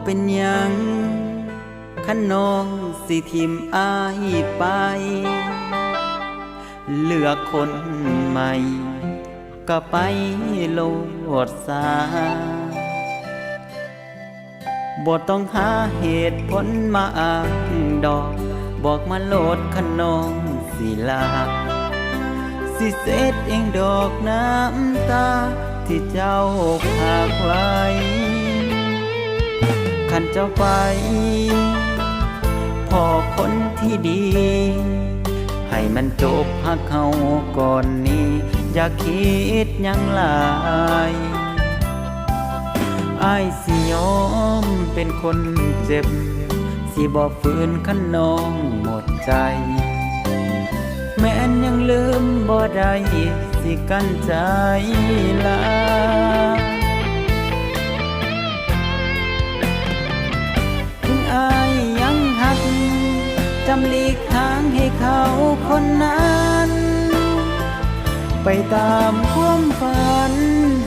เป็นหยังคันน้องสิทิมอายไปเลือกคนใหม่ก็ไปโลดสาบ่ต้องหาเหตุผลมาอ้างดอกบอกมาโลดคันน้องสิลาสิเสร็จเองดอกน้ำตาที่เจ้าพากไว้คันเจ้าไปพอคนที่ดีให้มันจบหักเฮาก่อนนี้อย่าคิดหยังหลายอ้ายสิยอมเป็นคนเจ็บสิบ่ฝืนคันน้องหมดใจแม้นยังลืมบ่ได้สิกั้นใจลาถึงอ้ายยังหักจำหลีกทางให้เขาคนนั้นไปตามความฝัน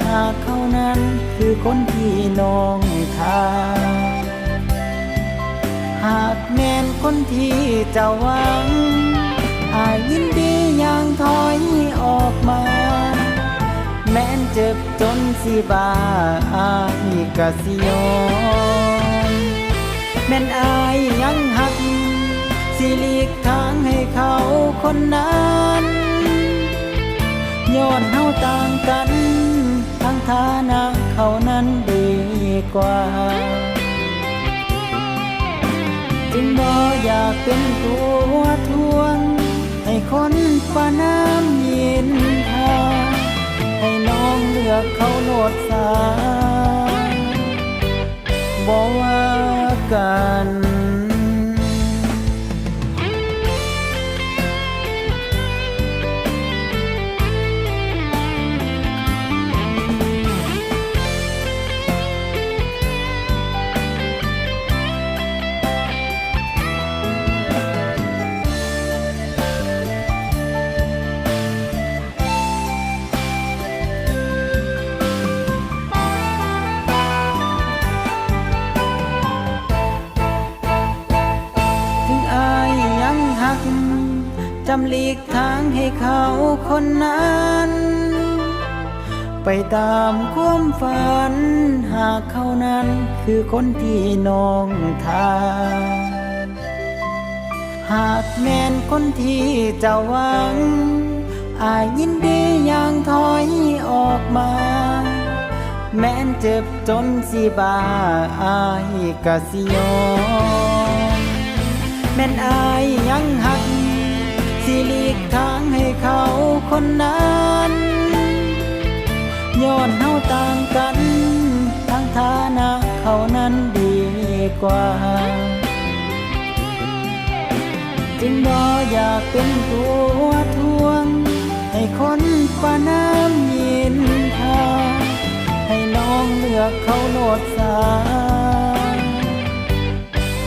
หากเขานั้นคือคนที่น้องทาหากแม่นคนที่เจ้าหวังอายยินดีอย่างถอยออกมาแม้นเจ็บจนสิบาอายก็สิยอมแม่นอายยังหักสิหลีกทางให้เขาคนนั้นย้อนเฮาต่างกันทั้งฐานะเขานั้นดีกว่าจึงบ่อยากเป็นตัวทวงให้คนฟ้าน้ำยินทาให้น้องเลือกเขาโลดสาบ่ว่ากันจำหลีกทางให้เขาคนนั้นไปตามความฝันหากเขานั้นคือคนที่น้องทาหากแม่นคนที่เจ้าหวังอายยินดีอย่างถอยออกมาแม้นเจ็บจนสิบาอายก็สิยอมแม่นอายยังหักสิหลีกทางให้เขาคนนั้นย้อนเฮาต่างกันทั้งฐานะเขานั้นดีกว่าจึงบ่อยากเป็นตัวทวงให้คนฟ้าน้ำยินทาให้น้องเลือกเขาโลดสา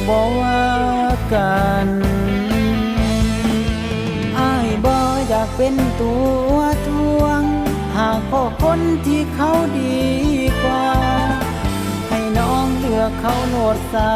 บ่ว่ากันอยากเป็นตัวทวงหากพ่อคนที่เขาดีกว่าให้น้องเลือกเขาโลดสา